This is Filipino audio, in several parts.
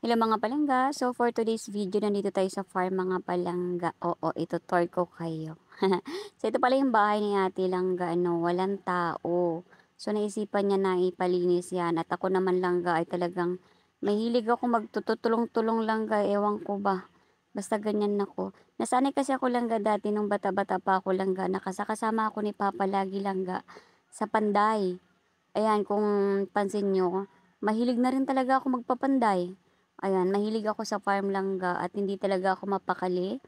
Hello mga palangga. So for today's video, nandito tayo sa farm mga palangga. Oo, itutour ko kayo. So ito pala yung bahay ni Ate Langga, walang tao. So naisipan niya na ipalinis yan. At ako naman langga ay talagang mahilig ako magtutulong-tulong langga. Ewan ko ba. Basta ganyan ako. Nasanay kasi ako langga dati nung bata-bata pa ako langga. Nakasakasama ako ni Papa lagi langga sa panday. Ayan, kung pansin nyo, mahilig na rin talaga ako magpapanday. Ayan, mahilig ako sa farm langga at hindi talaga ako mapakali.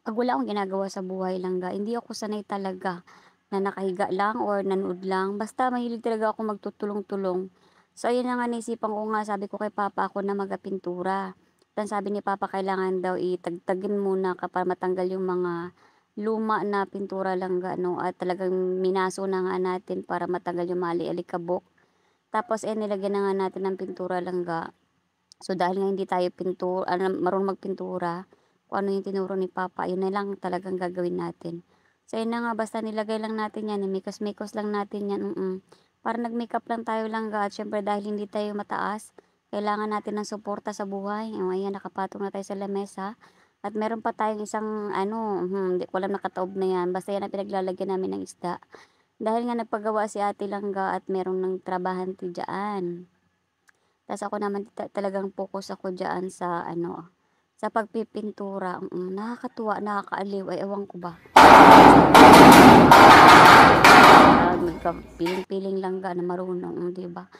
Pag wala akong ginagawa sa buhay langga, hindi ako sanay talaga na nakahiga lang or nanood lang. Basta mahilig talaga ako magtutulong-tulong. So, ayun na nga naisipan ko nga, sabi ko kay Papa ako na magapintura. Then sabi ni Papa kailangan daw itagtagin muna para matanggal yung mga luma na pintura langga, no? At talagang minaso na nga natin para matanggal yung mali-alikabok. Tapos, nilagyan na nga natin ng pintura langga. So, dahil nga hindi tayo marunong magpintura, kung ano yung tinuro ni Papa, yun na lang talagang gagawin natin. So, yun na nga, basta nilagay lang natin yan, mikos-mikos lang natin yan, para nag-makeup lang tayo lang, at syempre dahil hindi tayo mataas, kailangan natin ng suporta sa buhay. Ayan, nakapatong na tayo sa lamesa. At meron pa tayong isang, hindi ko alam nakataob na yan, basta yan ang pinaglalagyan namin ng isda. Dahil nga nagpagawa si Ate Langga at merong ng trabahante dyan. Tas ako naman talagang focus ako diyan sa sa pagpipintura, nakakatuwa, nakakaaliw, ay ewan ko ba. Piling-piling lang na marunong, 'di ba?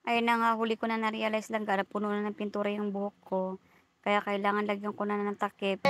Ayun na nga, huli ko na na-realize lang na puno na ng pintura yung buhok ko. Kaya kailangan lagyan ko na ng takip.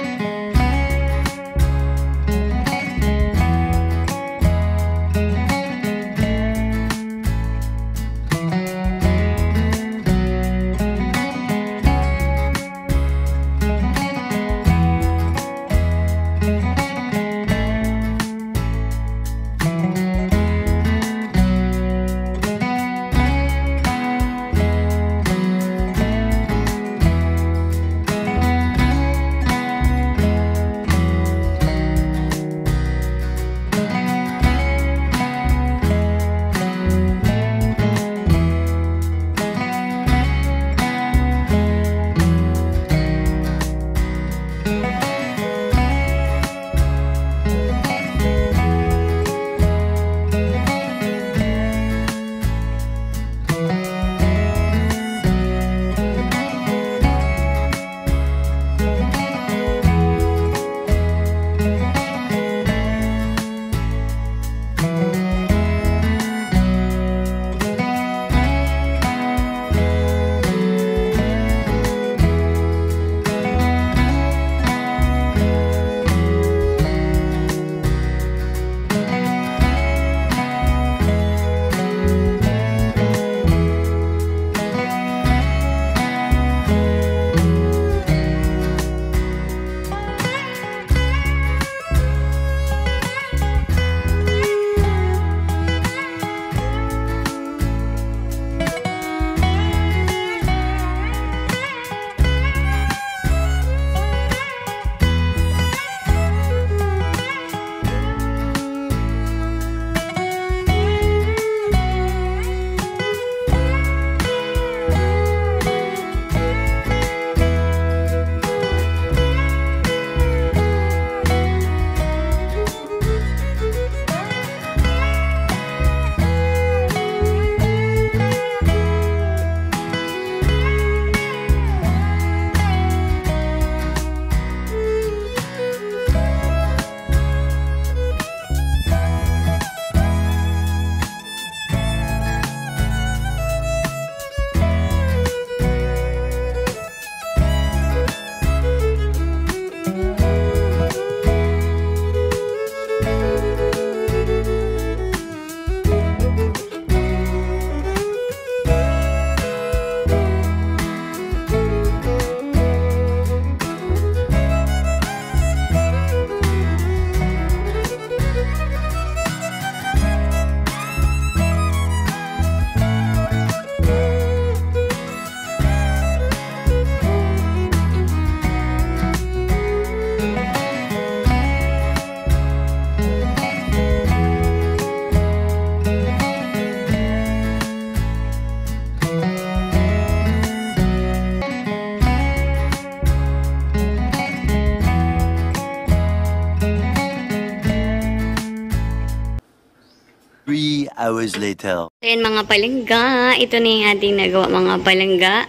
hours later. Ayan mga palangga, ito na yung ating nagawa mga palangga.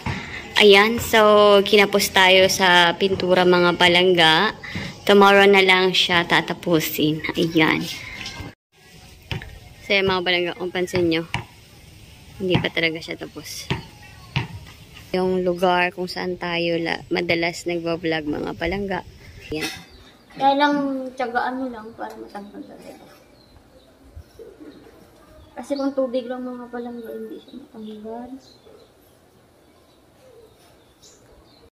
Ayan, so kinapos tayo sa pintura mga palangga. Tomorrow na lang siya tatapusin. Ayan. So mga palangga, kung pansin nyo, hindi pa talaga siya tapos. Yung lugar kung saan tayo madalas nagbablog mga palangga. Ayan. Kaya lang, tiyagaan nyo lang para matanggal talaga. Kasi kung tubig lang mga palangga, hindi siya matanggal.